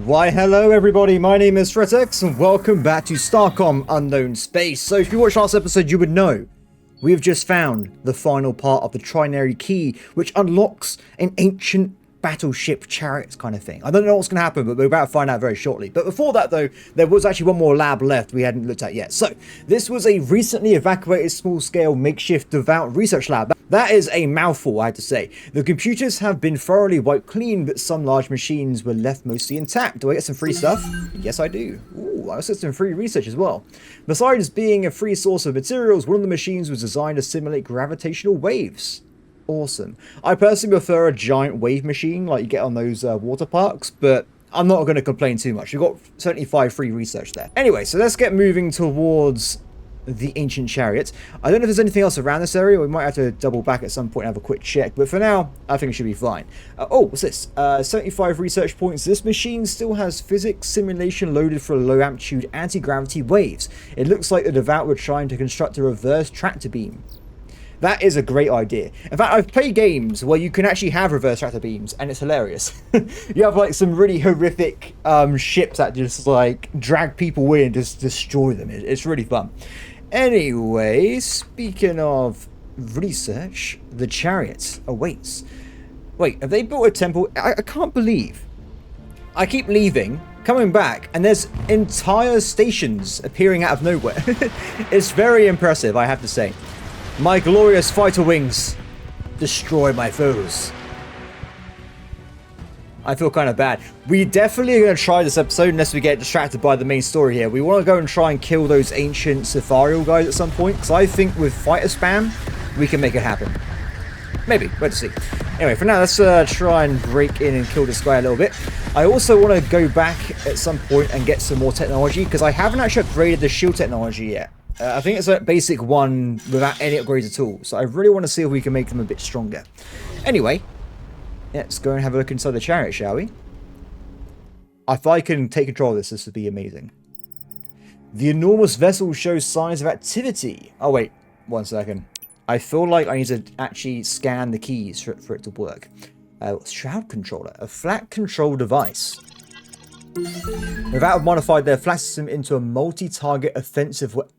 Why hello everybody, my name is Threatx and welcome back to Starcom Unknown Space. So if you watched last episode you would know we have just found the final part of the trinary key which unlocks an ancient battleship Chariot kind of thing. I don't know what's going to happen, but we're about to find out very shortly. But before that though, there was actually one more lab left we hadn't looked at yet. So this was a recently evacuated small-scale makeshift devout research lab. That is a mouthful, I have to say. The computers have been thoroughly wiped clean, but some large machines were left mostly intact. Do I get some free stuff? Yes, I do. Ooh, I also get some free research as well. Besides being a free source of materials, one of the machines was designed to simulate gravitational waves. Awesome. I personally prefer a giant wave machine like you get on those water parks, but I'm not going to complain too much. We've got 75 free research there. Anyway, so let's get moving towards the ancient chariot. I don't know if there's anything else around this area. We might have to double back at some point and have a quick check, but for now I think it should be fine. Oh, what's this? 75 research points. This machine still has physics simulation loaded for low amplitude anti-gravity waves. It looks like the devout were trying to construct a reverse tractor beam. That is a great idea. In fact, I've played games where you can actually have reverse tractor beams, and it's hilarious. You have like some really horrific ships that just like drag people in and just destroy them. It's really fun. Anyway, speaking of research, the Chariot awaits. Wait, have they built a temple? I can't believe. I keep leaving, coming back, and there's entire stations appearing out of nowhere. It's very impressive, I have to say. My glorious fighter wings destroy my foes. I feel kind of bad. We definitely are going to try this episode unless we get distracted by the main story here. We want to go and try and kill those ancient Sepharial guys at some point, because I think with fighter spam, we can make it happen. Maybe. Let's see. Anyway, for now, let's try and break in and kill this guy a little bit. I also want to go back at some point and get some more technology, because I haven't actually upgraded the shield technology yet. I think it's a basic one without any upgrades at all. So I really want to see if we can make them a bit stronger. Anyway, let's go and have a look inside the chariot, shall we? If I can take control of this, this would be amazing. The enormous vessel shows signs of activity. Oh, wait. 1 second. I feel like I need to actually scan the keys for it to work. Shroud controller. A flat control device. Without modified their flat system into a multi-target offensive weapon.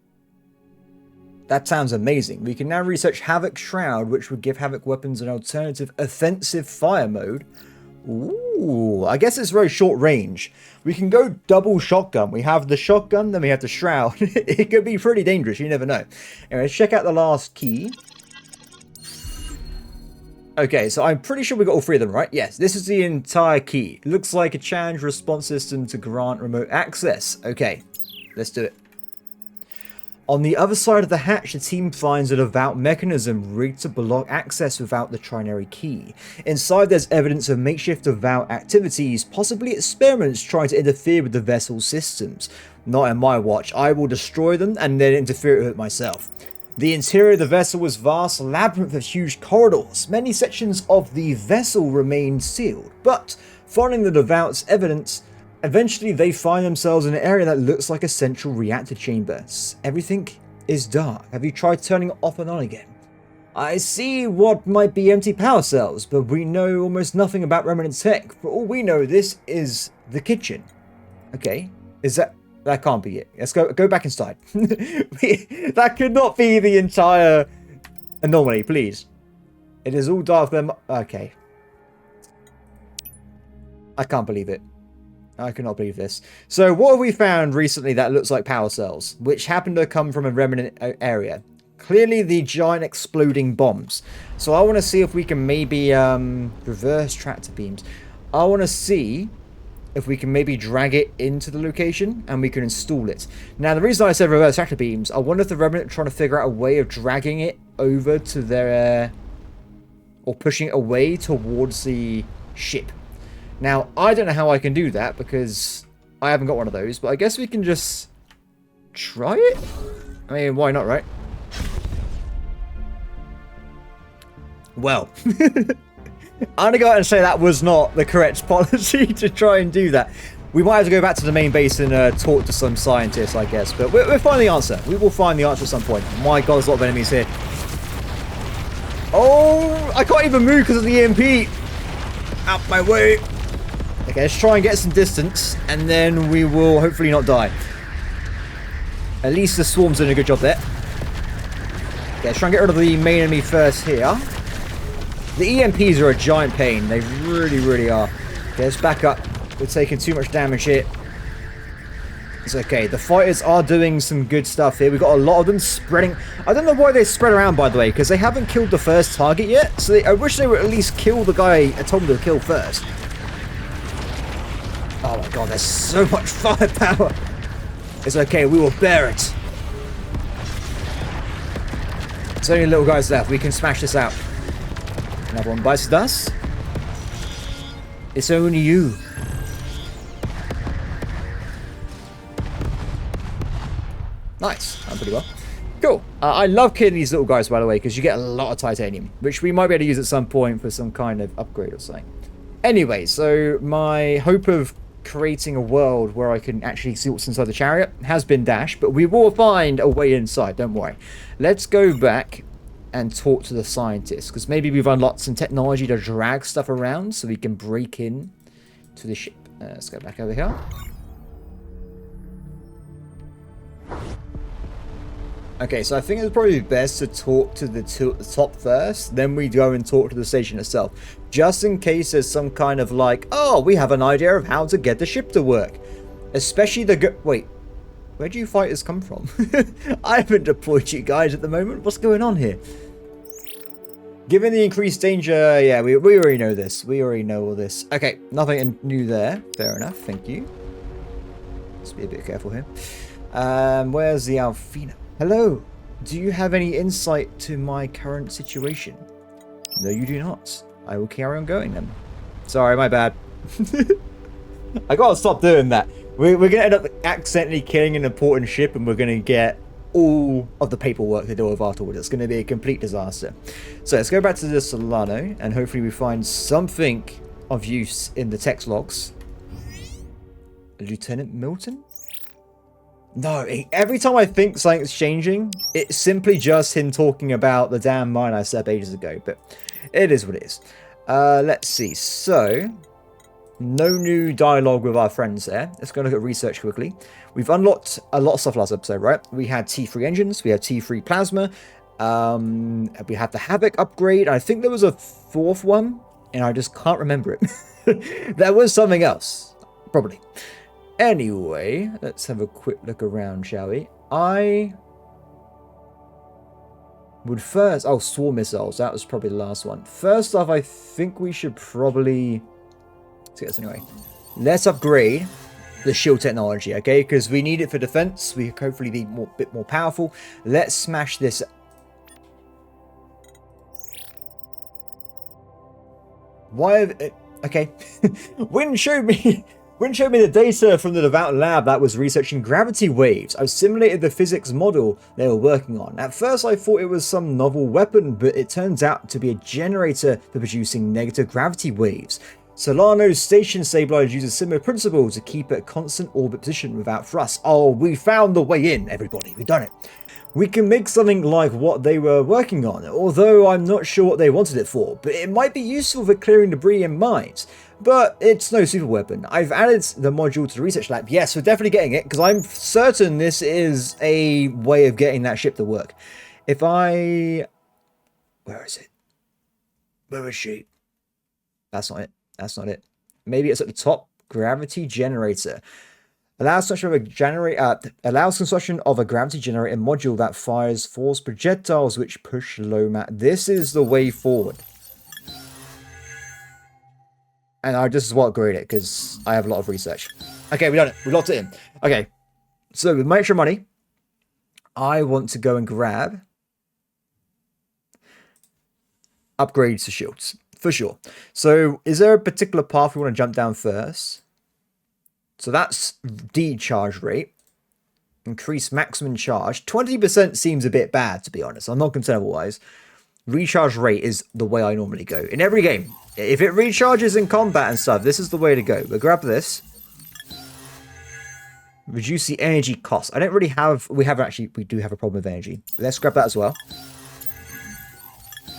That sounds amazing. We can now research Havoc Shroud, which would give Havoc weapons an alternative offensive fire mode. Ooh, I guess it's very short range. We can go double shotgun. We have the shotgun, then we have the Shroud. It could be pretty dangerous, you never know. Anyway, let's check out the last key. Okay, so I'm pretty sure we got all three of them, right? Yes, this is the entire key. Looks like a challenge response system to grant remote access. Okay, let's do it. On the other side of the hatch, the team finds a devout mechanism rigged to block access without the trinary key. Inside, there's evidence of makeshift devout activities, possibly experiments trying to interfere with the vessel's systems. Not in my watch. I will destroy them and then interfere with it myself. The interior of the vessel was vast, labyrinth of huge corridors. Many sections of the vessel remain sealed, but following the devout's evidence, eventually they find themselves in an area that looks like a central reactor chamber. Everything is dark. Have you tried turning it off and on again? I see what might be empty power cells, but we know almost nothing about remnant tech. For all we know, this is the kitchen. Okay, is that can't be it. Let's go back inside. That could not be the entire anomaly, please. It is all dark there. Okay. I can't believe it. I cannot believe this. So what have we found recently that looks like power cells, which happen to come from a remnant area? Clearly the giant exploding bombs. So I want to see if we can maybe reverse tractor beams. I want to see if we can maybe drag it into the location and we can install it. Now the reason I said reverse tractor beams, I wonder if the remnant are trying to figure out a way of dragging it over to their or pushing it away towards the ship. Now, I don't know how I can do that because I haven't got one of those, but I guess we can just try it? I mean, why not, right? Well, I'm going to go out and say that was not the correct policy to try and do that. We might have to go back to the main base and talk to some scientists, I guess, but we'll find the answer. We will find the answer at some point. My God, there's a lot of enemies here. Oh, I can't even move because of the EMP. Out my way. Okay, let's try and get some distance, and then we will hopefully not die. At least the swarm's doing a good job there. Okay, let's try and get rid of the main enemy first here. The EMPs are a giant pain. They really, really are. Okay, let's back up. We're taking too much damage here. It's okay. The fighters are doing some good stuff here. We've got a lot of them spreading. I don't know why they spread around, by the way, because they haven't killed the first target yet. So I wish they would at least kill the guy I told them to kill first. Oh my god, there's so much firepower. It's okay. We will bear it. There's only little guys left. We can smash this out. Another one bites dust. It's only you. Nice. I'm pretty well. Cool. I love killing these little guys, by the way, because you get a lot of titanium, which we might be able to use at some point for some kind of upgrade or something. Anyway, so my hope of creating a world where I can actually see what's inside the chariot has been dashed, but we will find a way inside, don't worry. Let's go back and talk to the scientists, because maybe we've unlocked some technology to drag stuff around so we can break in to the ship. Let's go back over here. Okay, so I think it's probably best to talk to the two at the top first, then we go and talk to the station itself. Just in case there's some kind of like, oh, we have an idea of how to get the ship to work. Especially the wait, where do you fighters come from? I haven't deployed you guys at the moment. What's going on here? Given the increased danger, yeah, we already know this. We already know all this. Okay, nothing new there. Fair enough, thank you. Let's be a bit careful here. Where's the Alfina? Hello, do you have any insight to my current situation? No, you do not. I will carry on going then. Sorry, my bad. I gotta stop doing that. We're gonna end up accidentally killing an important ship and we're gonna get all of the paperwork to deal with afterwards. It's gonna be a complete disaster. So let's go back to the Solano and hopefully we find something of use in the text logs. Lieutenant Milton? No, every time I think something's changing, it's simply just him talking about the damn mine I set up ages ago, but it is what it is. Let's see, so, no new dialogue with our friends there. Let's go look at research quickly. We've unlocked a lot of stuff last episode, right? We had T3 engines, we had T3 plasma, we had the Havoc upgrade, I think there was a fourth one, and I just can't remember it. There was something else, probably. Anyway, let's have a quick look around, shall we? I would first... Oh, swarm missiles. That was probably the last one. First off, I think we should probably... Let's get this anyway. Let's upgrade the shield technology, okay? Because we need it for defense. We can hopefully be a bit more powerful. Let's smash this. Why have... Okay. Wynn showed me the data from the Devout lab that was researching gravity waves. I've simulated the physics model they were working on. At first I thought it was some novel weapon, but it turns out to be a generator for producing negative gravity waves. Solano's station stabilizer uses a similar principle to keep at a constant orbit position without thrust. Oh, we found the way in, everybody. We've done it. We can make something like what they were working on, although I'm not sure what they wanted it for, but it might be useful for clearing debris in mines. But it's no super weapon. I've added the module to the research lab. Yes, we're definitely getting it, because I'm certain this is a way of getting that ship to work. If I... Where is it? Where is she? That's not it. That's not it. Maybe it's at the top. Gravity generator. Allows construction of a gravity generator module that fires force projectiles which push low mass. This is the way forward. And I just want to upgrade it because I have a lot of research. Okay, we done it. We locked it in. Okay, so with my extra money, I want to go and grab upgrades to shields for sure. So, is there a particular path we want to jump down first? So that's decharge rate. Increase maximum charge. 20% seems a bit bad, to be honest. I'm not concerned otherwise. Recharge rate is the way I normally go in every game. If it recharges in combat and stuff, this is the way to go. We'll grab this. Reduce the energy cost. I don't really have... We do have a problem with energy. Let's grab that as well.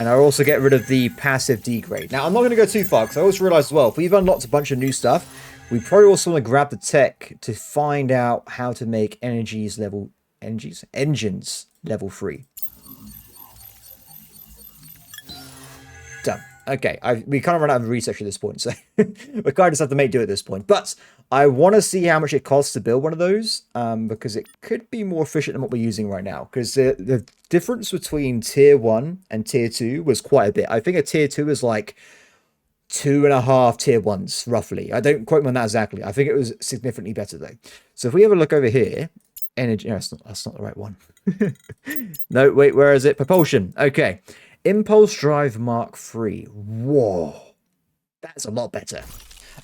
And I'll also get rid of the passive degrade. Now, I'm not going to go too far, because I always realized as well, if we've unlocked a bunch of new stuff, we probably also want to grab the tech to find out how to make engines level 3. Done. Okay, we kind of run out of research at this point, so we kind of just have to make do at this point. But I want to see how much it costs to build one of those, because it could be more efficient than what we're using right now. Because the difference between tier 1 and tier 2 was quite a bit. I think a tier 2 is like 2.5 tier 1s, roughly. I don't quote me on that exactly. I think it was significantly better, though. So if we have a look over here, energy... No, that's not the right one. No, wait, where is it? Propulsion. Okay. Impulse Drive Mark III. Whoa. That's a lot better.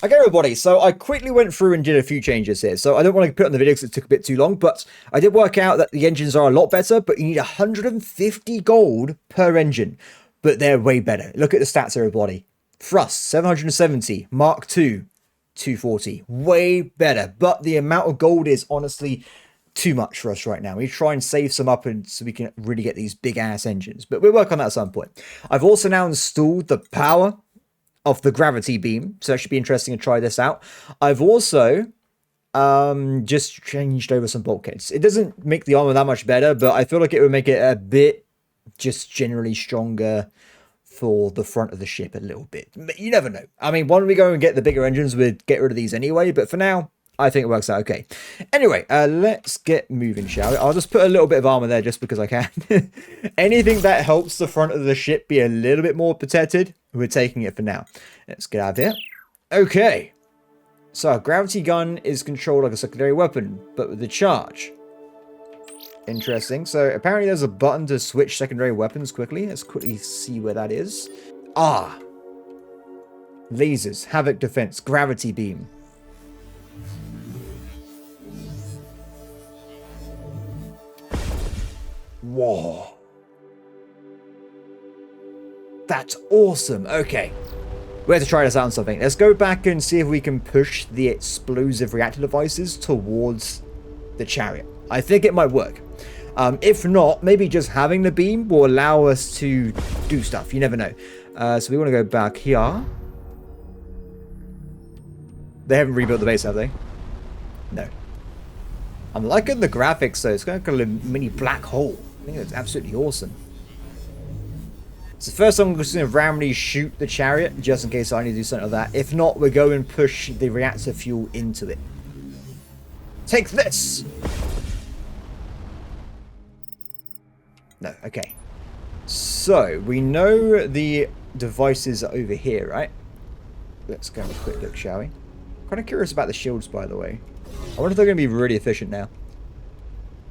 Okay, everybody, so I quickly went through and did a few changes here. So I don't want to put it on the video because it took a bit too long, but I did work out that the engines are a lot better, but you need 150 gold per engine. But they're way better. Look at the stats, everybody. Thrust, 770. Mark II, 240. Way better. But the amount of gold is honestly too much for us right now. We try and save some up and so we can really get these big ass engines, but we'll work on that at some point. I've also now installed the power of the gravity beam, so that should be interesting to try this out. I've also just changed over some bulkheads. It doesn't make the armor that much better, but I feel like it would make it a bit just generally stronger for the front of the ship a little bit. But you never know. I mean, when we go and get the bigger engines, we'd get rid of these anyway, but for now I think it works out okay. Anyway, let's get moving, shall we? I'll just put a little bit of armor there just because I can. Anything that helps the front of the ship be a little bit more protected, we're taking it for now. Let's get out of here. Okay. So, our gravity gun is controlled like a secondary weapon, but with the charge. Interesting. So, apparently there's a button to switch secondary weapons quickly. Let's quickly see where that is. Ah. Lasers, havoc defense, gravity beam. Whoa. That's awesome. Okay. We have to try this out on something. Let's go back and see if we can push the explosive reactor devices towards the Chariot. I think it might work. If not, maybe just having the beam will allow us to do stuff. You never know. So we want to go back here. They haven't rebuilt the base, have they? No. I'm liking the graphics, though. It's kind of like a mini black hole. I think it's absolutely awesome. So first I'm just going to randomly shoot the Chariot, just in case I need to do something like that. If not, we'll go and push the reactor fuel into it. Take this! No, okay. So, we know the devices are over here, right? Let's go have a quick look, shall we? Kind of curious about the shields, by the way. I wonder if they're going to be really efficient now.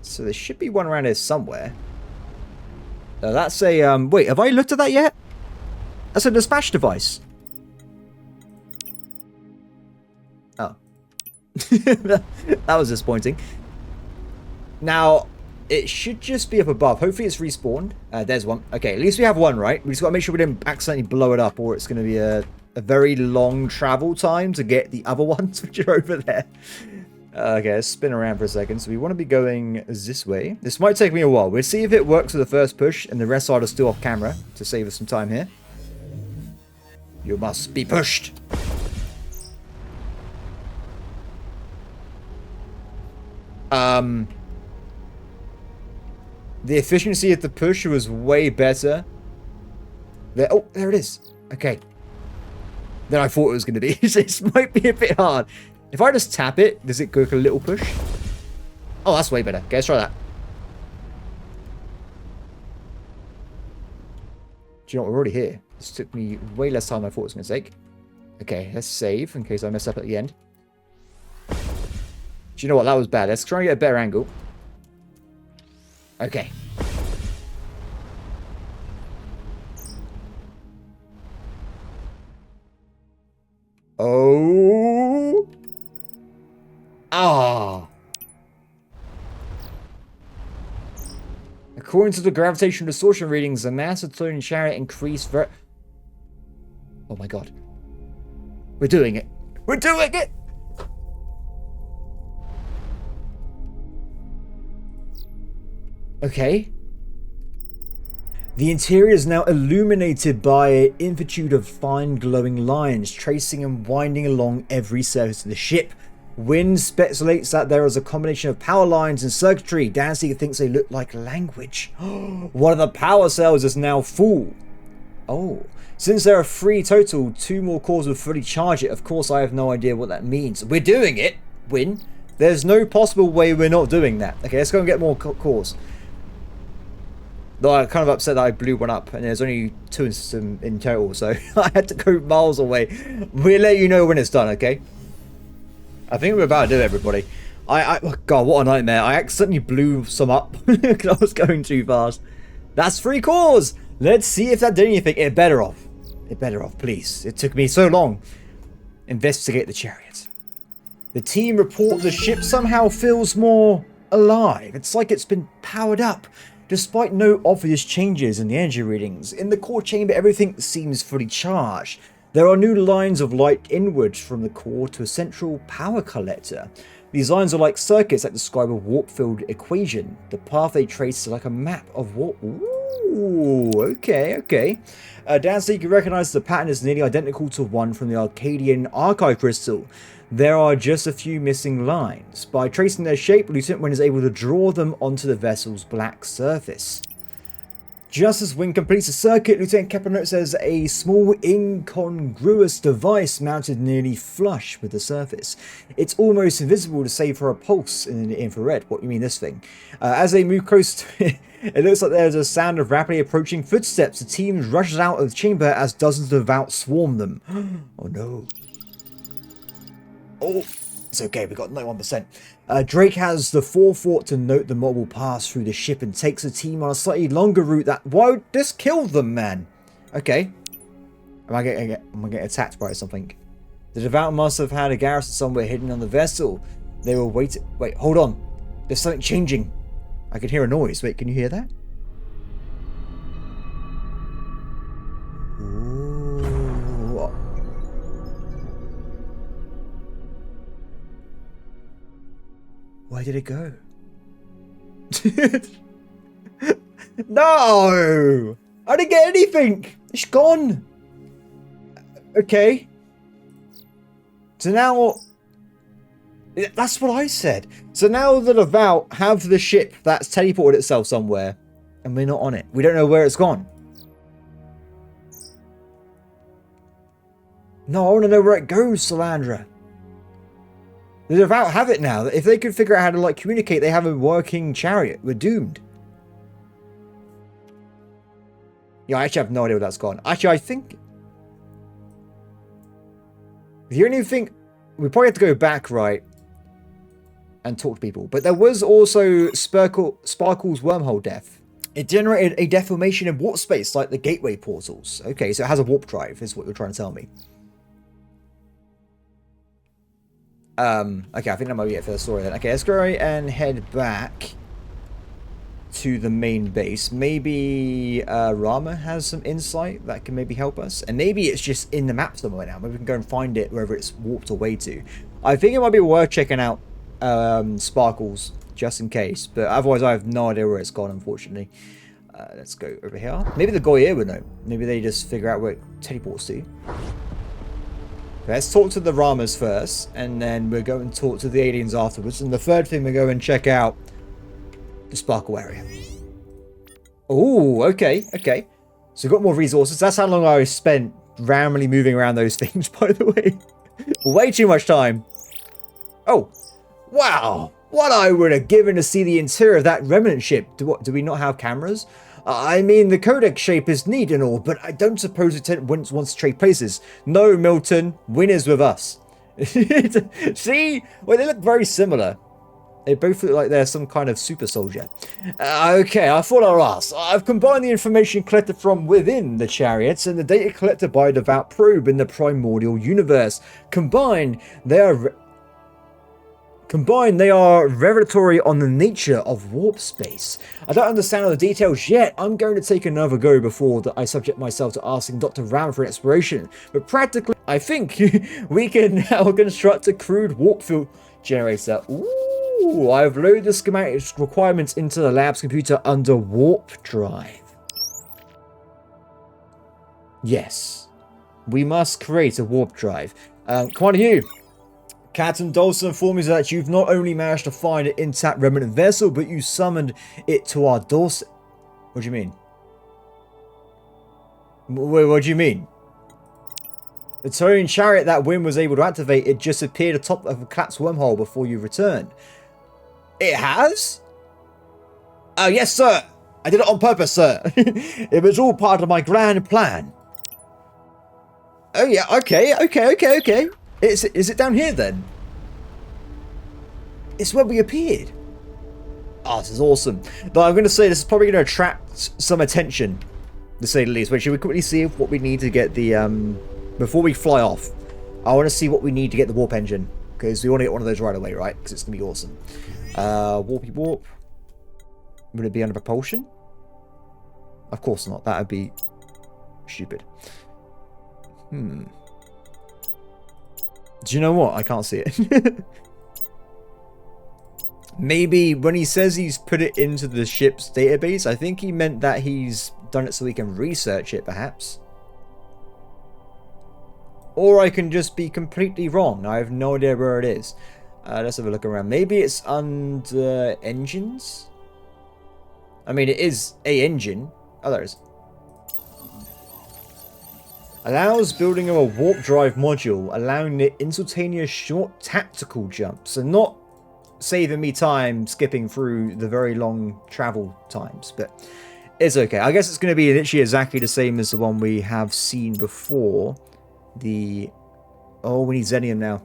So there should be one around here somewhere. That's a, wait, have I looked at that yet? That's a dispatch device. Oh. That was disappointing. Now, it should just be up above. Hopefully it's respawned. There's one. Okay, at least we have one, right? We just got to make sure we didn't accidentally blow it up, or it's going to be a very long travel time to get the other ones, which are over there. Okay, let's spin around for a second. So we want to be going this way. This might take me a while. We'll see if it works with the first push, and the rest are just still off camera to save us some time here. You must be pushed. The efficiency of the push was way better. There, oh, there it is. Okay. Than I thought it was going to be. This might be a bit hard. If I just tap it, does it go like a little push? Oh, that's way better. Okay, let's try that. Do you know what? We're already here. This took me way less time than I thought it was going to take. Okay, let's save in case I mess up at the end. Do you know what? That was bad. Let's try and get a better angle. Okay. Oh. Ah. According to the gravitational distortion readings, the mass of the floating chariot increased for... Oh my god. We're doing it. We're doing it! Okay. The interior is now illuminated by an infinitude of fine glowing lines, tracing and winding along every surface of the ship. Wynn speculates that there is a combination of power lines and circuitry. Dancy thinks they look like language. One of the power cells is now full. Oh, since there are 3 total, 2 more cores will fully charge it. Of course, I have no idea what that means. We're doing it, Wynn. There's no possible way we're not doing that. Okay, let's go and get more cores. Though I'm kind of upset that I blew one up, and there's only 2 in total, so I had to go miles away. We'll let you know when it's done, okay? I think we're about to do it, everybody. Oh God, what a nightmare. I accidentally blew some up because I was going too fast. That's 3 cores! Let's see if that did anything. It better off. It better off, please. It took me so long. Investigate the Chariot. The team report the ship somehow feels more alive. It's like it's been powered up. Despite no obvious changes in the energy readings, in the core chamber everything seems fully charged. There are new lines of light inwards from the core to a central power collector. These lines are like circuits that describe a warp field equation. The path they trace is like a map of warp. Ooh, okay. Downstairs you can recognize the pattern is nearly identical to one from the Arcadian Archive Crystal. There are just a few missing lines. By tracing their shape, Lieutenant Wynn is able to draw them onto the vessel's black surface. Just as Wynn completes the circuit, Lieutenant Kepler notes there's a small incongruous device mounted nearly flush with the surface. It's almost invisible to save for a pulse in the infrared. What do you mean this thing? As they move close to it, it looks like there's a sound of rapidly approaching footsteps. The team rushes out of the chamber as dozens of Devout swarm them. Oh no. Oh, it's okay, we got 91%. Drake has the forethought to note the mob will pass through the ship and takes the team on a slightly longer route that... Why would this kill them, man? Okay. Am I getting attacked by something? The Devout must have had a garrison somewhere hidden on the vessel. They were waiting... Wait, hold on. There's something changing. I can hear a noise. Wait, can you hear that? Ooh. Where did it go? No! I didn't get anything! It's gone! Okay. So now... That's what I said. So now the Devout have the ship that's teleported itself somewhere, and we're not on it. We don't know where it's gone. No, I want to know where it goes, Salandra. The Devout have it now. If they could figure out how to, like, communicate, they have a working chariot. We're doomed. Yeah, I actually have no idea where that's gone. Actually, I think... The only thing... We probably have to go back, right? And talk to people. But there was also Sparkle's wormhole death. It generated a deformation in warp space, like the gateway portals. Okay, so it has a warp drive, is what you're trying to tell me. Okay, I think that might be it for the story then. Okay, let's go and head back to the main base. Maybe Rama has some insight that can maybe help us. And maybe it's just in the map somewhere now. Maybe we can go and find it wherever it's warped away to. I think it might be worth checking out Sparkles, just in case. But otherwise, I have no idea where it's gone, unfortunately. Let's go over here. Maybe the Goyer would know. Maybe they just figure out where it teleports to. Let's talk to the Ramas first, and then we'll go and talk to the aliens afterwards. And the third thing, we'll go and check out the Sparkle area. Oh, okay. So we've got more resources. That's how long I spent randomly moving around those things, by the way. Way too much time. Oh, wow. What I would have given to see the interior of that remnant ship. Do we not have cameras? I mean, the codex shape is neat and all, but I don't suppose Lieutenant Wynn wants to trade places. No, Milton, Wynn is with us. See? Well, they look very similar. They both look like they're some kind of super soldier. Okay, I thought I'd ask. I've combined the information collected from within the Chariots and the data collected by a Devout probe in the primordial universe. Combined, they are revelatory on the nature of warp space. I don't understand all the details yet. I'm going to take another go before I subject myself to asking Dr. Ram for an exploration. But practically, I think we can now construct a crude warp field generator. Ooh, I've loaded the schematic requirements into the lab's computer under warp drive. Yes. We must create a warp drive. Come on, you. Captain Dawson informed me that you've not only managed to find an intact remnant vessel, but you summoned it to our doorstep. What do you mean? Wait, what do you mean? The Turian chariot that Wynn was able to activate, it just appeared atop of a collapsed wormhole before you returned. It has? Oh, yes, sir. I did it on purpose, sir. It was all part of my grand plan. Oh, yeah, okay. Is it down here, then? It's where we appeared. Oh, this is awesome. Though I'm going to say this is probably going to attract some attention, to say the least. But should we quickly see what we need to get the... Before we fly off, I want to see what we need to get the warp engine. Because we want to get one of those right away, right? Because it's going to be awesome. Warpy warp. Would it be under propulsion? Of course not. That would be stupid. Do you know what? I can't see it. Maybe when he says he's put it into the ship's database, I think he meant that he's done it so he can research it, perhaps. Or I can just be completely wrong. I have no idea where it is. Let's have a look around. Maybe it's under engines? I mean, it is a engine. Oh, there it is. Allows building of a warp drive module, allowing the instantaneous short tactical jumps. So not saving me time skipping through the very long travel times, but it's okay. I guess it's going to be literally exactly the same as the one we have seen before. Oh, we need Xenium now.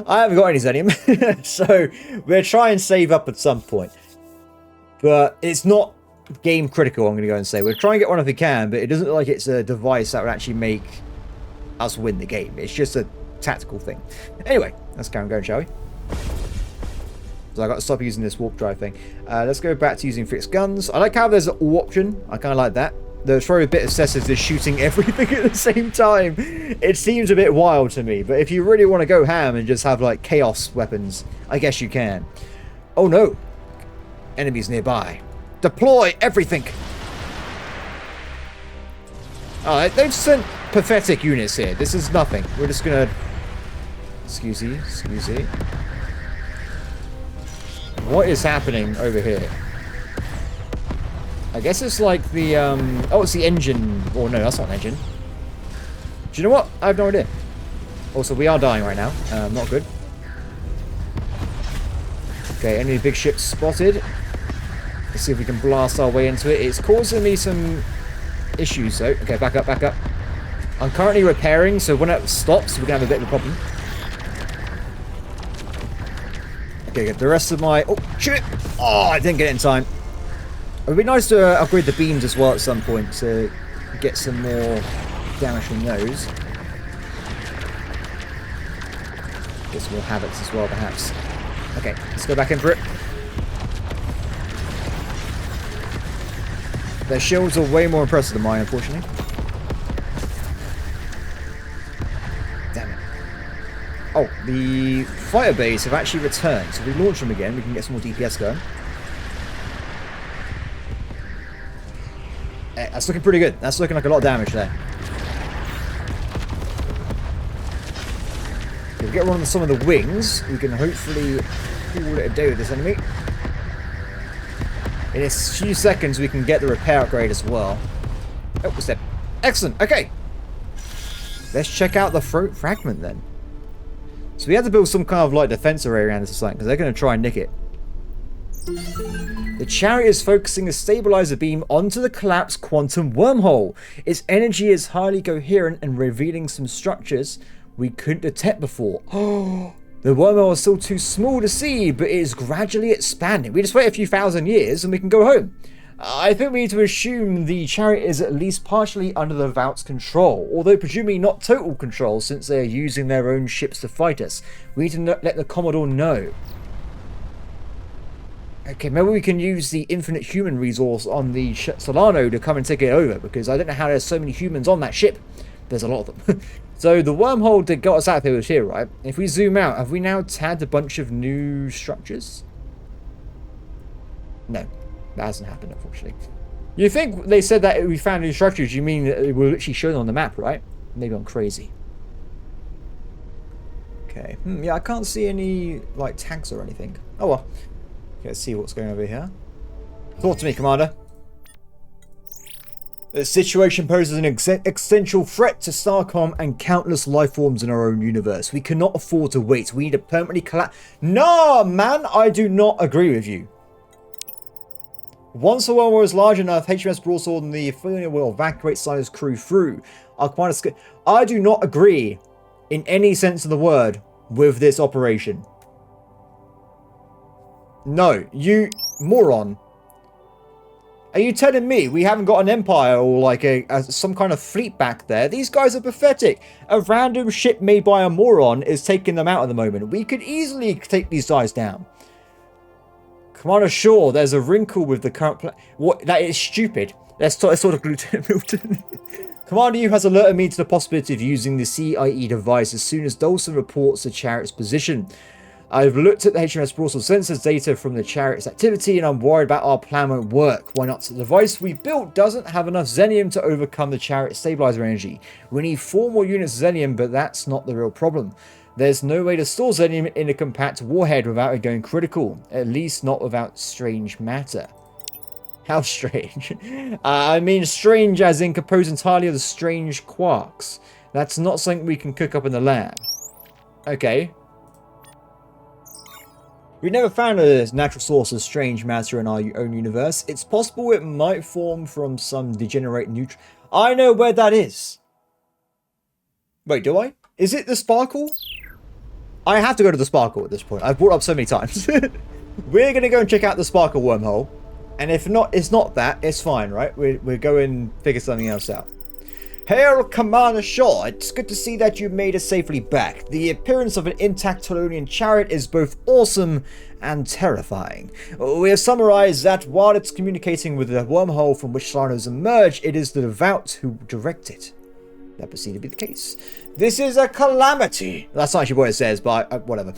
I haven't got any Xenium, so we'll try and save up at some point. But it's not game critical, I'm going to go and say. We'll try and get one if we can, but it doesn't look like it's a device that would actually make us win the game. It's just a tactical thing. Anyway, let's carry on going, shall we? So I got to stop using this warp drive thing. Let's go back to using fixed guns. I like how there's an all option. I kind of like that. There's probably a bit excessive just shooting everything at the same time. It seems a bit wild to me, but if you really want to go ham and just have like chaos weapons, I guess you can. Oh no! Enemies nearby. Deploy everything! Alright, they've sent pathetic units here. This is nothing. We're just gonna... Excuse me. What is happening over here? I guess it's like the, oh, it's the engine. Oh, no, that's not an engine. Do you know what? I have no idea. Also, we are dying right now. Not good. Okay, enemy big ships spotted. Let's see if we can blast our way into it. It's causing me some issues, though. Okay, back up. I'm currently repairing, so when it stops, we're going to have a bit of a problem. Okay, good. The rest of my... Oh, shoot it! Oh, I didn't get it in time. It would be nice to upgrade the beams as well at some point to get some more damage from those. Get some more havocs as well, perhaps. Okay, let's go back in for it. Their shields are way more impressive than mine, unfortunately. Damn it. Oh, the fire base have actually returned, so if we launch them again, we can get some more DPS going. That's looking pretty good. That's looking like a lot of damage there. If we get one on some of the wings, we can hopefully call it a day with this enemy. In a few seconds, we can get the repair upgrade as well. Oh, what's that? Excellent. Okay. Let's check out the fragment then. So we had to build some kind of like defense array around this or something, because they're going to try and nick it. The Chariot is focusing a stabilizer beam onto the collapsed quantum wormhole. Its energy is highly coherent and revealing some structures we couldn't detect before. Oh, the wormhole is still too small to see, but it is gradually expanding. We just wait a few thousand years and we can go home. I think we need to assume the Chariot is at least partially under the Vault's control, although presumably not total control since they are using their own ships to fight us. We need to let the Commodore know. Okay, maybe we can use the infinite human resource on the Solano to come and take it over, because I don't know how there's so many humans on that ship. There's a lot of them. So the wormhole that got us out there was here, right? If we zoom out, have we now tagged a bunch of new structures? No, that hasn't happened, unfortunately. You think they said that we found new structures, you mean that it were literally shown on the map, right? Maybe I'm crazy. Okay, yeah, I can't see any, like, tags or anything. Oh well. Okay, let's see what's going over here. Talk to me, Commander. The situation poses an existential threat to Starcom and countless life forms in our own universe. We cannot afford to wait. We need to permanently collapse. No, man, I do not agree with you. Once the world war is large enough, HMS Broadsword and the Sepharial will evacuate Silas' crew through. I do not agree, in any sense of the word, with this operation. No, you moron. Are you telling me we haven't got an empire or like some kind of fleet back there? These guys are pathetic. A random ship made by a moron is taking them out at the moment. We could easily take these guys down. Commander Shaw, there's a wrinkle with the current plan. What? That is stupid. Let's sort of Lieutenant Milton. Commander, you has alerted me to the possibility of using the CIE device as soon as Dawson reports the Chariot's position. I've looked at the HMS Broadsword sensors data from the Chariot's activity and I'm worried about our plan won't work. Why not? The device we built doesn't have enough Xenium to overcome the Chariot stabilizer energy. We need 4 more units of Xenium, but that's not the real problem. There's no way to store Xenium in a compact warhead without it going critical. At least not without strange matter. How strange? I mean strange as in composed entirely of the strange quarks. That's not something we can cook up in the lab. Okay. We never found a natural source of strange matter in our own universe. It's possible it might form from some degenerate neutron. I know where that is. Wait, do I? Is it the Sparkle? I have to go to the Sparkle at this point. I've brought it up so many times. We're going to go and check out the Sparkle wormhole. And if not, it's not that. It's fine, right? We're going to figure something else out. Hail, Commander Shaw. It's good to see that you made it safely back. The appearance of an intact Talonian chariot is both awesome and terrifying. We have summarized that while it's communicating with the wormhole from which Sarnos emerged, it is the devout who direct it. That would seem to be the case. This is a calamity. That's not actually what it says, but whatever.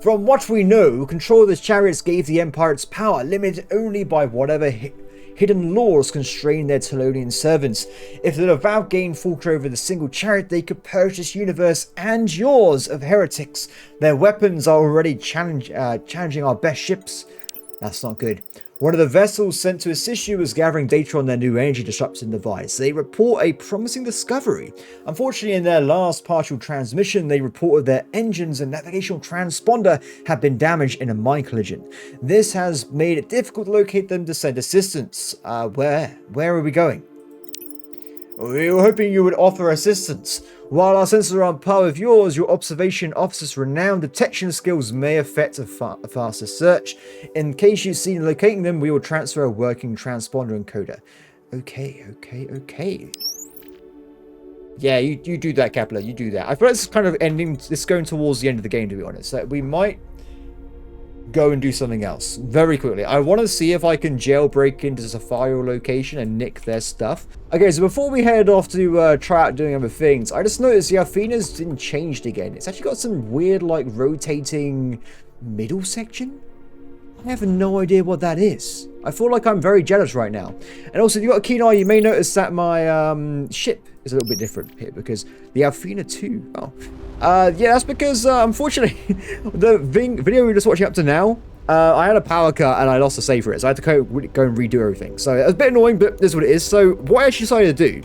From what we know, control of the chariots gave the Empire its power, limited only by whatever hidden laws constrain their Talonian servants. If the devout gain full control over the single chariot, they could purge this universe and yours of heretics. Their weapons are already challenging our best ships. That's not good. One of the vessels sent to assist you is gathering data on their new energy disrupting device. They report a promising discovery. Unfortunately, in their last partial transmission, they reported their engines and navigational transponder have been damaged in a mine collision. This has made it difficult to locate them to send assistance. Where are we going? We were hoping you would offer assistance. While our sensors are on par with yours, your observation officer's renowned detection skills may affect a faster search. In case you see locating them, we will transfer a working transponder encoder. Okay. Yeah, you do that, Kepler. You do that. I feel like it's kind of going towards the end of the game, to be honest. So we might go and do something else very quickly. I want to see if I can jailbreak into the Sepharial location and nick their stuff. Okay, so before we head off to try out doing other things, I just noticed the Athena's didn't change again. It's actually got some weird, like, rotating middle section. I have no idea what that is. I feel like I'm very jealous right now. And also, if you've got a keen eye, you may notice that my ship is a little bit different here because the Athena 2. Oh. Yeah, that's because, unfortunately, the video we were just watching up to now, I had a power cut and I lost the save for it, so I had to go and redo everything. So it was a bit annoying, but this is what it is. So what I actually decided to do,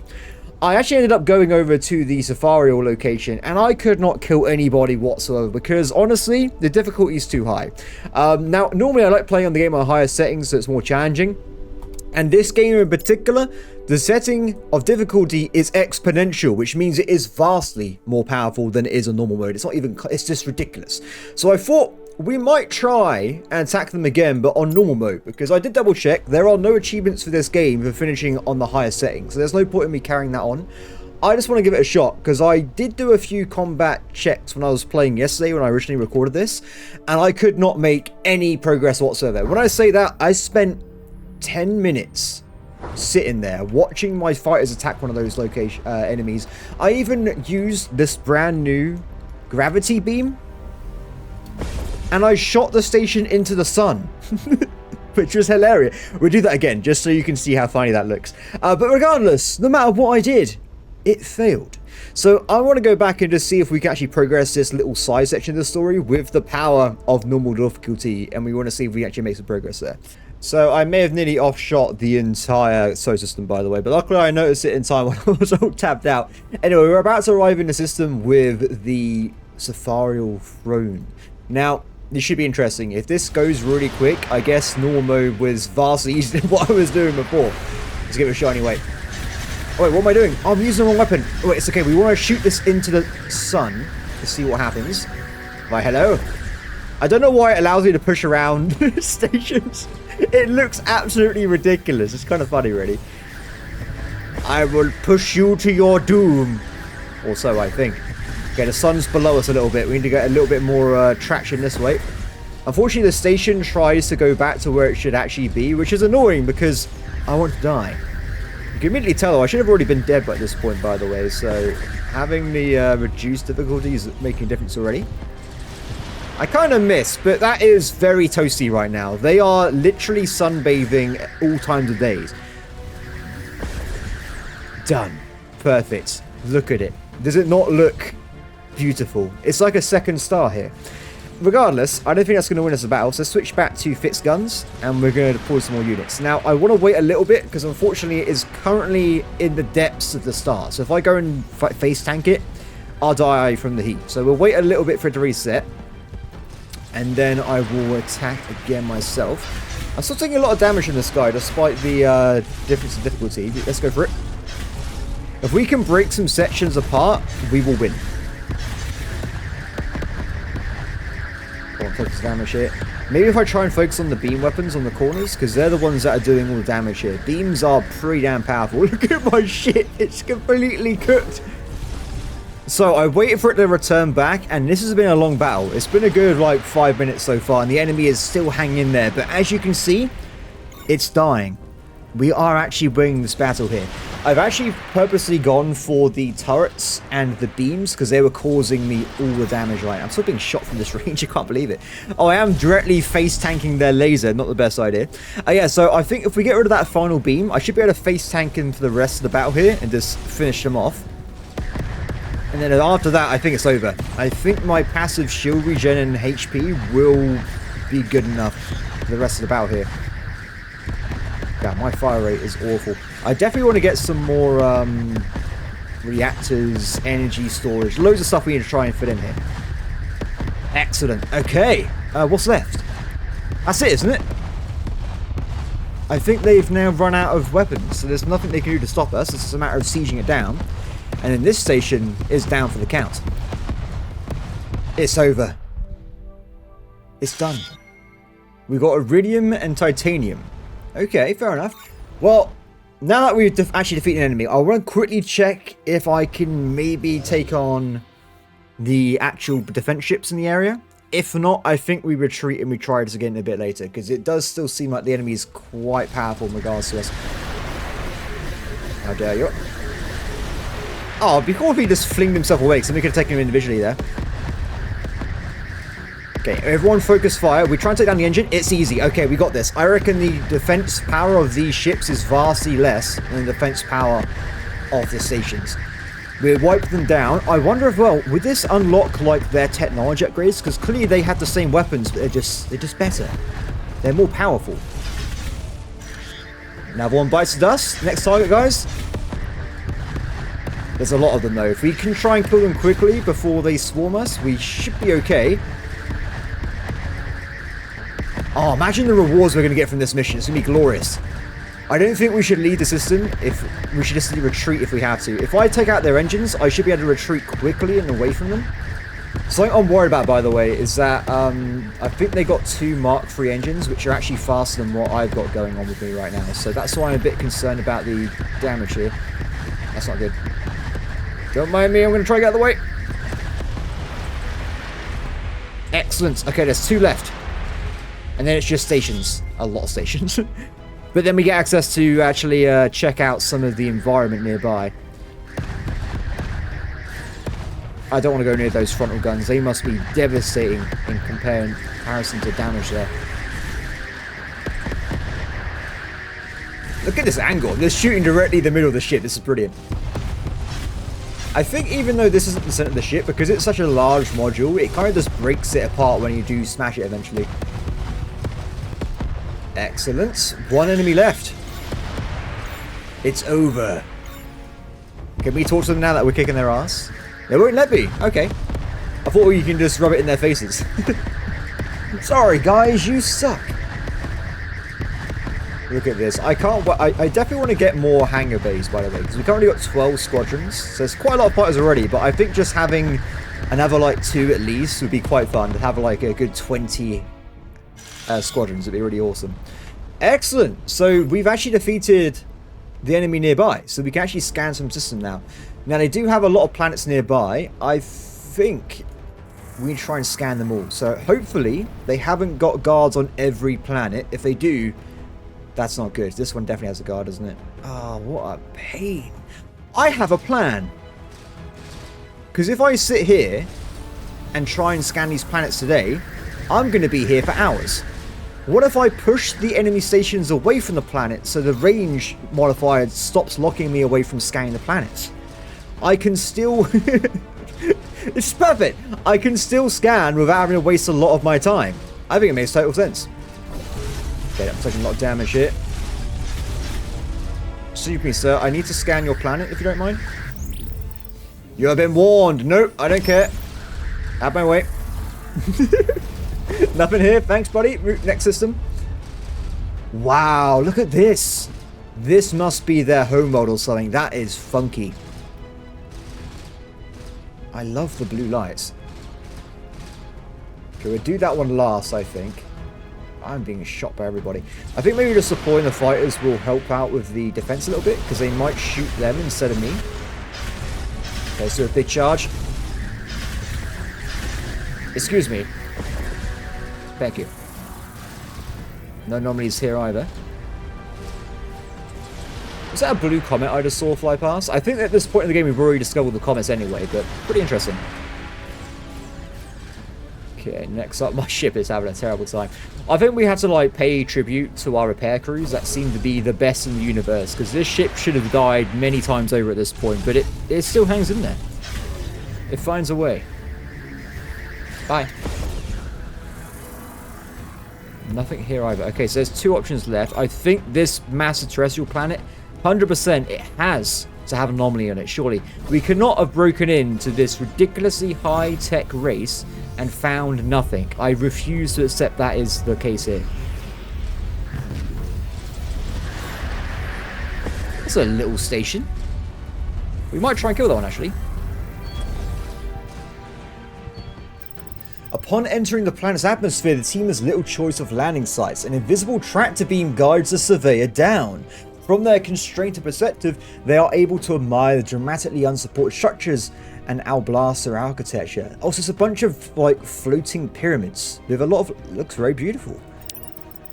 I actually ended up going over to the Sepharial location, and I could not kill anybody whatsoever because, honestly, the difficulty is too high. Now, normally I like playing on the game on higher settings, so it's more challenging. And this game in particular, the setting of difficulty is exponential, which means it is vastly more powerful than it is on normal mode. It's just ridiculous. So I thought we might try and attack them again, but on normal mode, because I did double check. There are no achievements for this game for finishing on the higher settings, so there's no point in me carrying that on. I just want to give it a shot, because I did do a few combat checks when I was playing yesterday when I originally recorded this, and I could not make any progress whatsoever. When I say that, I spent 10 minutes sitting there watching my fighters attack one of those enemies. I even used this brand new gravity beam, and I shot the station into the sun. which was hilarious. We'll do that again, just so you can see how funny that looks. But regardless, no matter what I did, it failed. So I want to go back and just see if we can actually progress this little side section of the story with the power of normal difficulty, and we want to see if we actually make some progress there. So I may have nearly offshot the entire solar system, by the way, but luckily I noticed it in time when I was all tapped out. Anyway, we're about to arrive in the system with the Sepharial throne. Now, this should be interesting. If this goes really quick, I guess normal mode was vastly easier than what I was doing before. Let's give it a shiny weight. Oh wait, what am I doing? Oh, I'm using the wrong weapon. Oh wait, it's okay. We want to shoot this into the sun to see what happens. Why, hello. I don't know why it allows me to push around stations. It looks absolutely ridiculous. It's kind of funny, really. I will push you to your doom. Or so I think. Okay, the sun's below us a little bit. We need to get a little bit more traction this way. Unfortunately, the station tries to go back to where it should actually be, which is annoying because I want to die. You can immediately tell I should have already been dead by this point, by the way. So having the reduced difficulty is making a difference already. I kind of miss, but that is very toasty right now. They are literally sunbathing at all times of days. Done. Perfect. Look at it. Does it not look beautiful? It's like a second star here. Regardless, I don't think that's going to win us a battle, so switch back to fixed guns, and we're going to deploy some more units. Now, I want to wait a little bit, because unfortunately it is currently in the depths of the star. So if I go and face tank it, I'll die from the heat. So we'll wait a little bit for it to reset. And then I will attack again myself. I'm still taking a lot of damage from this guy, despite the difference in difficulty. Let's go for it. If we can break some sections apart, we will win. Focus damage here. Maybe if I try and focus on the beam weapons on the corners, because they're the ones that are doing all the damage here. Beams are pretty damn powerful. Look at my shit. It's completely cooked. So I waited for it to return back, and this has been a long battle. It's been a good like 5 minutes so far, and the enemy is still hanging in there. But as you can see, it's dying. We are actually winning this battle here. I've actually purposely gone for the turrets and the beams because they were causing me all the damage right now. I'm still being shot from this range. I can't believe it. Oh, I am directly face tanking their laser. Not the best idea. Yeah, so I think if we get rid of that final beam, I should be able to face tank them for the rest of the battle here and just finish them off. And then after that, I think it's over. I think my passive shield regen and HP will be good enough for the rest of the battle here. Yeah, my fire rate is awful. I definitely want to get some more reactors, energy storage, loads of stuff we need to try and fit in here. Excellent. Okay, what's left? That's it, isn't it? I think they've now run out of weapons, so there's nothing they can do to stop us. It's just a matter of sieging it down. And then this station is down for the count. It's over. It's done. We got iridium and titanium. Okay, fair enough. Well, now that we've actually defeated an enemy, I want to quickly check if I can maybe take on the actual defense ships in the area. If not, I think we retreat and we try this again a bit later, because it does still seem like the enemy is quite powerful in regards to us. How dare you? Oh, before he just flinged himself away, somebody could have taken him individually there. Okay, everyone focus fire. We try and take down the engine. It's easy. Okay, we got this. I reckon the defense power of these ships is vastly less than the defense power of the stations. We'll wipe them down. I wonder if, well, would this unlock, like, their technology upgrades? Because clearly they had the same weapons, but they're just better. They're more powerful. Another one bites the dust. Next target, guys. There's a lot of them, though. If we can try and kill them quickly before they swarm us, we should be okay. Oh, imagine the rewards we're going to get from this mission. It's going to be glorious. I don't think we should lead the system. If we should just retreat if we have to. If I take out their engines, I should be able to retreat quickly and away from them. Something I'm worried about, by the way, is that I think they got 2 Mark III engines, which are actually faster than what I've got going on with me right now. So that's why I'm a bit concerned about the damage here. That's not good. Don't mind me, I'm going to try to get out of the way. Excellent. Okay, there's 2 left. And then it's just stations. A lot of stations. But then we get access to actually check out some of the environment nearby. I don't want to go near those frontal guns. They must be devastating in comparison to damage there. Look at this angle. They're shooting directly in the middle of the ship. This is brilliant. I think even though this isn't the center of the ship, because it's such a large module, it kind of just breaks it apart when you do smash it eventually. Excellent. One enemy left. It's over. Can we talk to them now that we're kicking their ass? They won't let me. Okay. I thought you can just rub it in their faces. Sorry, guys. You suck. Look at this. I definitely want to get more hangar bays, by the way, because we've currently got 12 squadrons. So there's quite a lot of fighters already, but I think just having another, like, 2 at least would be quite fun. To have, like, a good 20 squadrons would be really awesome. Excellent. So we've actually defeated the enemy nearby, so we can actually scan some system now. Now, they do have a lot of planets nearby. I think we can try and scan them all. So hopefully they haven't got guards on every planet. If they do, that's not good. This one definitely has a guard, doesn't it? Oh, what a pain. I have a plan. Because if I sit here and try and scan these planets today, I'm going to be here for hours. What if I push the enemy stations away from the planet so the range modifier stops locking me away from scanning the planets? I can still... It's perfect. I can still scan without having to waste a lot of my time. I think it makes total sense. Okay, I'm taking a lot of damage here. Excuse me, sir. I need to scan your planet, if you don't mind. You have been warned. Nope, I don't care. Out of my way. Nothing here. Thanks, buddy. Next system. Wow, look at this. This must be their home world or something. That is funky. I love the blue lights. Okay, we'll do that one last, I think. I'm being shot by everybody. I think maybe just deploying the fighters will help out with the defense a little bit, because they might shoot them instead of me. Okay, so a big charge. Excuse me. Thank you. No anomalies here either. Was that a blue comet I just saw fly past? I think at this point in the game we've already discovered the comets anyway, but pretty interesting. Okay, next up, my ship is having a terrible time. I think we have to, like, pay tribute to our repair crews that seem to be the best in the universe, because this ship should have died many times over at this point, but it still hangs in there. It finds a way. Bye. Nothing here either. Okay, so there's 2 options left. I think this massive terrestrial planet, 100% it has to have an anomaly on it, surely. We cannot have broken into this ridiculously high-tech race and found nothing. I refuse to accept that is the case here. That's a little station. We might try and kill that one, actually. Upon entering the planet's atmosphere, the team has little choice of landing sites. An invisible tractor beam guides the surveyor down. From their constrained perspective, they are able to admire the dramatically unsupported structures and Alblaster architecture. Also, it's a bunch of, like, floating pyramids with a lot of... looks very beautiful.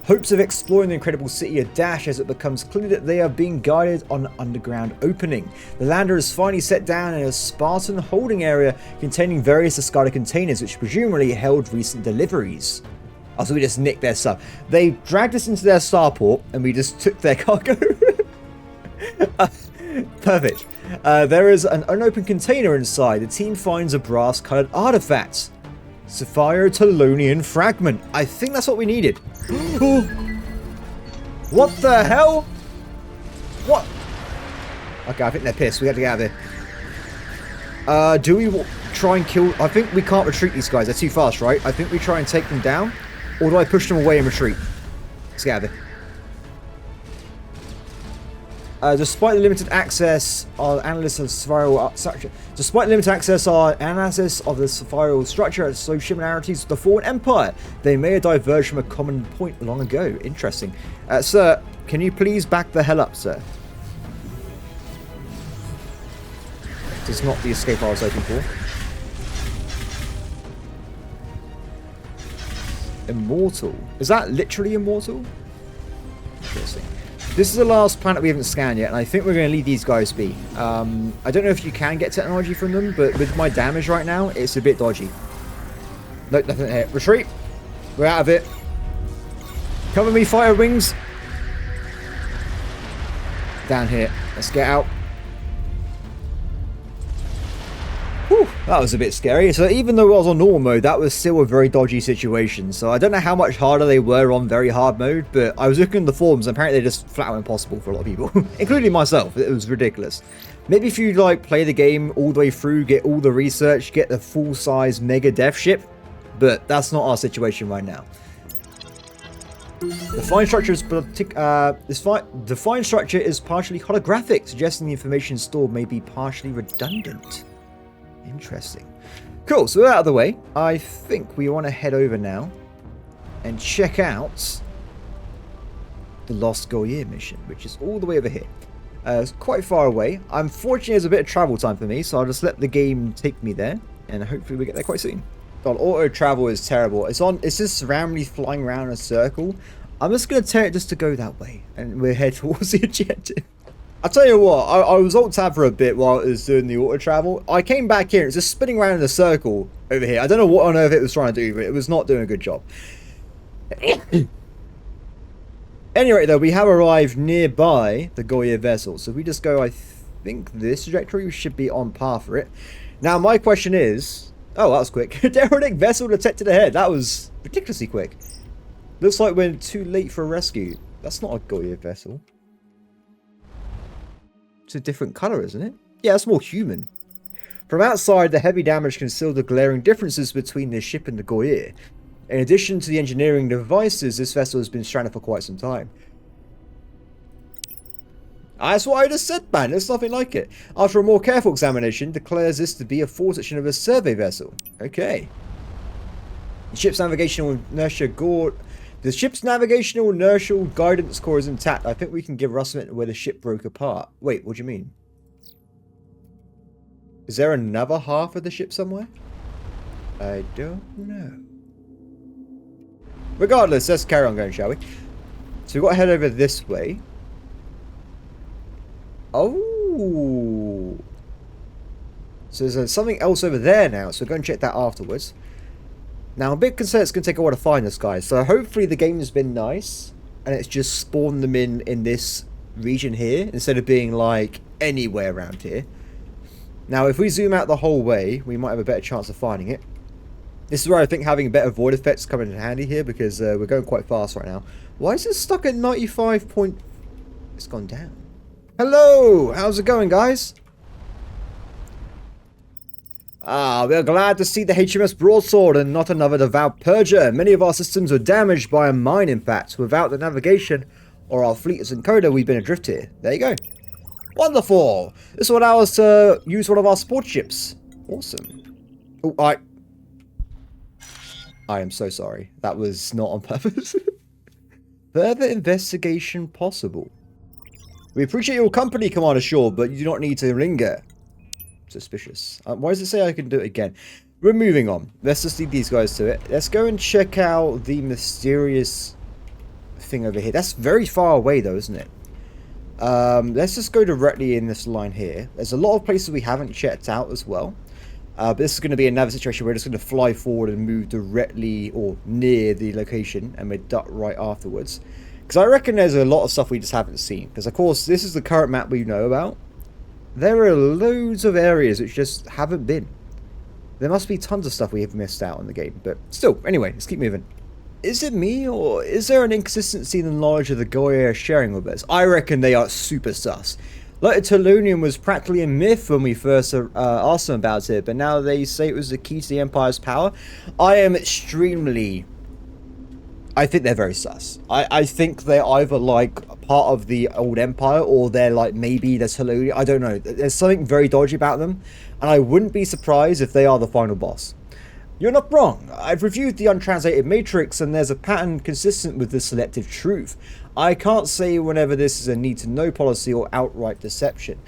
Hopes of exploring the incredible city are dashed as it becomes clear that they are being guided on an underground opening. The lander is finally set down in a Spartan holding area containing various discarded containers which presumably held recent deliveries. Oh, so we just nicked their stuff. They dragged us into their starport and we just took their cargo. Perfect. There is an unopened container inside. The team finds a brass-colored artifact. Sepharial Telonian fragment. I think that's what we needed. What the hell? What? Okay, I think they're pissed. We have to get out of here. Do we try and kill... I think we can't retreat these guys. They're too fast, right? I think we try and take them down. Or do I push them away and retreat? Let's get out of here. Despite the limited access, our analysis of Sepharial structure. Despite limited access, our analysis of the Sepharial structure has so similarities with the Fallen Empire. They may have diverged from a common point long ago. Interesting. Sir, can you please back the hell up, sir? This is not the escape I was hoping for. Immortal. Is that literally immortal? Interesting. This is the last planet we haven't scanned yet, and I think we're going to leave these guys be. I don't know if you can get technology from them, but with my damage right now, it's a bit dodgy. Nope, nothing here. Retreat. We're out of it. Cover me, fire wings. Down here. Let's get out. Whew, that was a bit scary. So even though I was on normal mode, that was still a very dodgy situation. So I don't know how much harder they were on very hard mode, but I was looking at the forums and apparently they're just flat out impossible for a lot of people, including myself. It was ridiculous. Maybe if you like play the game all the way through, get all the research, get the full-size mega death ship, but that's not our situation right now. The fine structure is defined structure is partially holographic, suggesting the information stored may be partially redundant. Interesting. Cool, so we're out of the way. I think we want to head over now and check out the Lost Goyer mission, which is all the way over here. It's quite far away. Unfortunately, there's a bit of travel time for me, so I'll just let the game take me there, and hopefully we get there quite soon. God, auto travel is terrible. It's just randomly flying around in a circle. I'm just going to tell it just to go that way, and we'll head towards the objective. I'll tell you what, I was alt-tab for a bit while it was doing the auto travel. I came back here, it's just spinning around in a circle over here. I don't know what on earth it was trying to do, but it was not doing a good job. Anyway, though, we have arrived nearby the Goyer vessel. So if we just go, I think this trajectory, we should be on par for it. Now, my question is... Oh, that was quick. Derelict vessel detected ahead. That was ridiculously quick. Looks like we're too late for a rescue. That's not a Goyer vessel. It's a different colour, isn't it? Yeah, it's more human. From outside, the heavy damage concealed the glaring differences between the ship and the Goyer. In addition to the engineering devices, this vessel has been stranded for quite some time. That's what I just said, man. There's nothing like it. After a more careful examination, declares this to be a full section of a survey vessel. Okay. The ship's navigational inertial guidance core is intact. I think we can give Russ where the ship broke apart. Wait, what do you mean? Is there another half of the ship somewhere? I don't know. Regardless, let's carry on going, shall we? So we've got to head over this way. Oh. So there's something else over there now, so we're going to check that afterwards. Now, I'm a bit concerned it's going to take a while to find this guy, so hopefully the game has been nice, and it's just spawned them in this region here, instead of being, like, anywhere around here. Now, if we zoom out the whole way, we might have a better chance of finding it. This is where I think having better void effects come in handy here, because we're going quite fast right now. Why is it stuck at 95 point... It's gone down. Hello! How's it going, guys? Ah, we are glad to see the HMS Broadsword and not another devout purger. Many of our systems were damaged by a mine impact. Without the navigation or our fleet as encoder, we've been adrift here. There you go. Wonderful! This will allow us to use one of our support ships. Awesome. Oh, I am so sorry. That was not on purpose. Further investigation possible. We appreciate your company, Commander Shaw, but you do not need to linger. Suspicious. Why does it say I can do it again? We're moving on. Let's just leave these guys to it. Let's go and check out the mysterious thing over here. That's very far away, though, isn't it? Let's just go directly in this line here. There's a lot of places we haven't checked out as well. But this is going to be another situation where we're just going to fly forward and move directly or near the location, and we're duck right afterwards. Because I reckon there's a lot of stuff we just haven't seen. Because, of course, this is the current map we know about. There are loads of areas which just haven't been. There must be tons of stuff we have missed out on the game. But still, anyway, let's keep moving. Is it me, or is there an inconsistency in the knowledge of the Goyer sharing with us? I reckon they are super sus. Like, Telonium was practically a myth when we first asked them about it, but now they say it was the key to the Empire's power. I am extremely... I think they're very sus. I think they're either, like, part of the old Empire, or they're, like, maybe the Telonium. I don't know. There's something very dodgy about them, and I wouldn't be surprised if they are the final boss. You're not wrong. I've reviewed the untranslated matrix, and there's a pattern consistent with the selective truth. I can't say whenever this is a need-to-know policy or outright deception.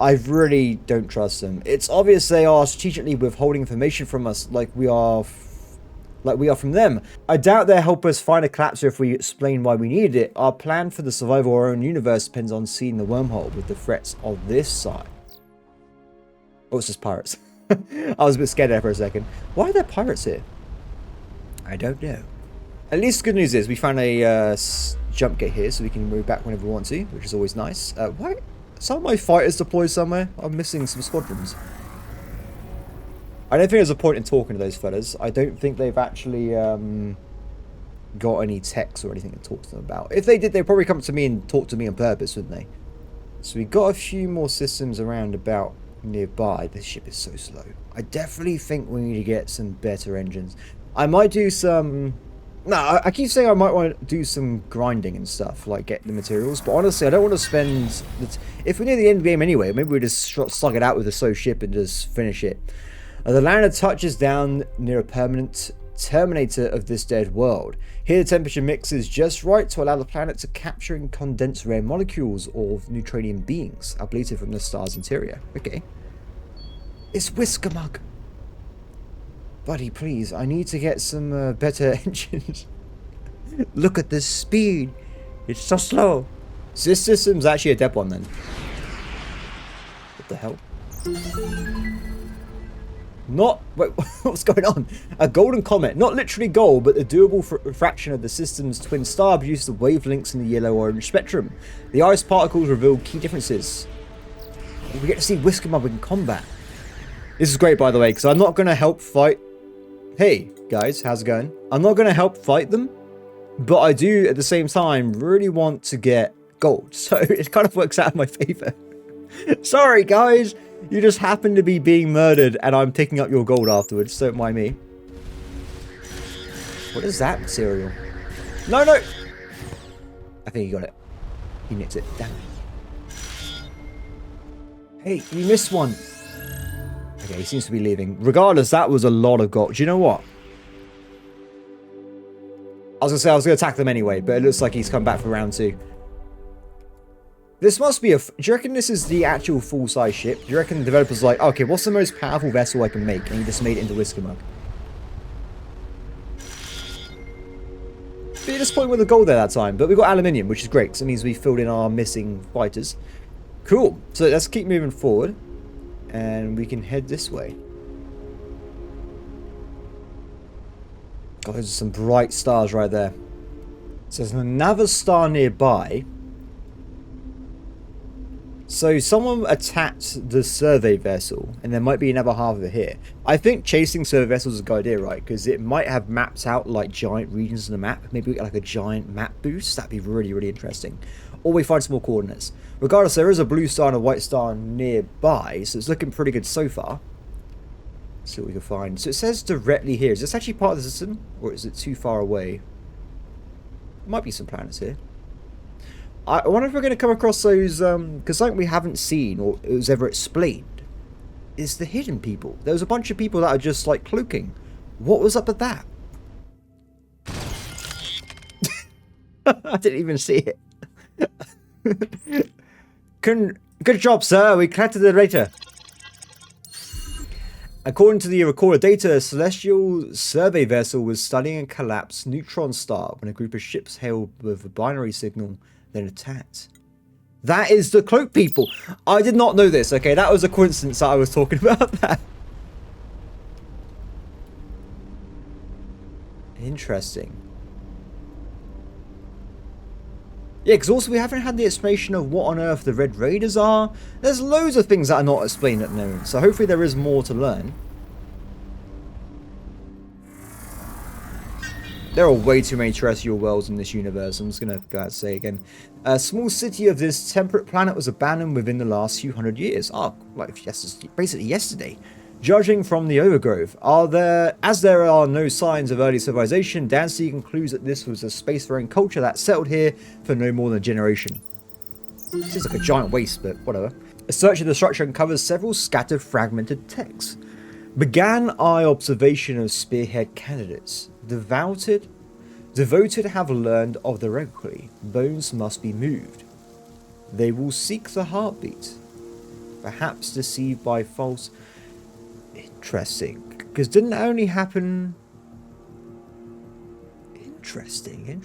I really don't trust them. It's obvious they are strategically withholding information from us like we are from them. I doubt they'll help us find a collapser if we explain why we needed it. Our plan for the survival of our own universe depends on seeing the wormhole with the threats of this side. Oh, it's just pirates. I was a bit scared there for a second. Why are there pirates here? I don't know. At least the good news is we found a jump gate here so we can move back whenever we want to, which is always nice. Why? Some of my fighters deployed somewhere? I'm missing some squadrons. I don't think there's a point in talking to those fellas. I don't think they've actually got any techs or anything to talk to them about. If they did, they'd probably come to me and talk to me on purpose, wouldn't they? So we got a few more systems around about nearby. This ship is so slow. I definitely think we need to get some better engines. I might do some... No, I keep saying I might want to do some grinding and stuff, like get the materials, but honestly, I don't want to spend... If we're near the end of the game anyway, maybe we just slug it out with a slow ship and just finish it. The lander touches down near a permanent terminator of this dead world. Here the temperature mix is just right to allow the planet to capture and condense rare molecules of neutronium beings, ablated from the star's interior. Okay. It's Whiskermug. Buddy, please, I need to get some better engines. Look at this speed. It's so slow. So this system's actually a dead one then. What the hell? Wait, what's going on? A golden comet, not literally gold, but the doable refraction of the system's twin star produced the wavelengths in the yellow-orange spectrum. The ice particles reveal key differences. We get to see Whiskermug in combat. This is great, by the way, because I'm not going to help fight... Hey, guys, how's it going? I'm not going to help fight them, but I do, at the same time, really want to get gold. So it kind of works out in my favor. Sorry, guys. You just happen to be being murdered, and I'm picking up your gold afterwards. Don't mind me. What is that material? No, no! I think he got it. He nicked it. Damn. Hey, you missed one. Okay, he seems to be leaving. Regardless, that was a lot of gold. Do you know what? I was going to say I was going to attack them anyway, but it looks like he's come back for round 2. This must be a... Do you reckon this is the actual full-size ship? Do you reckon the developer's like, okay, what's the most powerful vessel I can make? And he just made it into Whiskermug. Be disappointed with the gold there that time, but we got aluminium, which is great, because it means we filled in our missing fighters. Cool. So let's keep moving forward. And we can head this way. God, there's some bright stars right there. So there's another star nearby. So someone attacked the survey vessel, and there might be another half of it here. I think chasing survey vessels is a good idea, right? Because it might have mapped out like giant regions of the map. Maybe we get like a giant map boost. That'd be really, really interesting. Or we find some more coordinates. Regardless, there is a blue star and a white star nearby, so it's looking pretty good so far. Let's see what we can find. So it says directly here. Is this actually part of the system, or is it too far away? Might be some planets here. I wonder if we're going to come across those, because something we haven't seen or it was ever explained is the hidden people. There was a bunch of people that are just like cloaking. What was up with that? I didn't even see it. Good job, sir. We collected the data. According to the recorded data, a celestial survey vessel was studying a collapsed neutron star when a group of ships hailed with a binary signal, then attacked. That is the cloak people. I did not know this. Okay, that was a coincidence that I was talking about that. Interesting. Yeah, because also we haven't had the explanation of what on earth the Red Raiders are. There's loads of things that are not explained at the moment, so hopefully there is more to learn. There are way too many terrestrial worlds in this universe, I'm just going to go out and say again. A small city of this temperate planet was abandoned within the last few hundred years. Oh, like basically yesterday. Judging from the overgrowth, as there are no signs of early civilization, Dancy concludes that this was a spacefaring culture that settled here for no more than a generation. Seems like a giant waste, but whatever. A search of the structure uncovers several scattered fragmented texts. Began eye observation of spearhead candidates. Devoted have learned of the reliquary. Bones must be moved. They will seek the heartbeat. Perhaps deceived by false... Interesting. Because didn't that only happen... Interesting.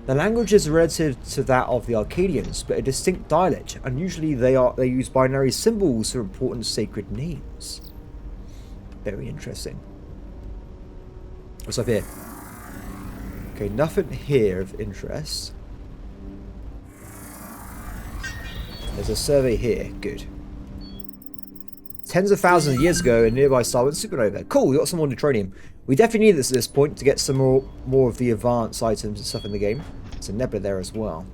The language is relative to that of the Arcadians, but a distinct dialect. Unusually, they use binary symbols for important sacred names. Very interesting. What's up here? Okay, nothing here of interest. There's a survey here. Good. Tens of thousands of years ago, a nearby star went supernova. Cool, we got some more neutronium. We definitely need this at this point to get some more of the advanced items and stuff in the game. There's a nebula there as well.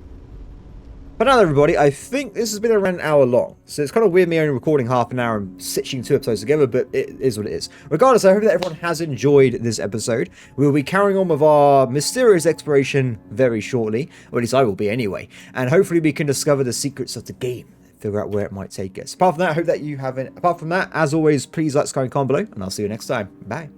But now, everybody, I think this has been around an hour long. So it's kind of weird me only recording half an hour and stitching 2 episodes together, but it is what it is. Regardless, I hope that everyone has enjoyed this episode. We will be carrying on with our mysterious exploration very shortly, or at least I will be anyway. And hopefully we can discover the secrets of the game, figure out where it might take us. Apart from that, I hope that you haven't. Apart from that, as always, please like, subscribe, and comment below, and I'll see you next time. Bye.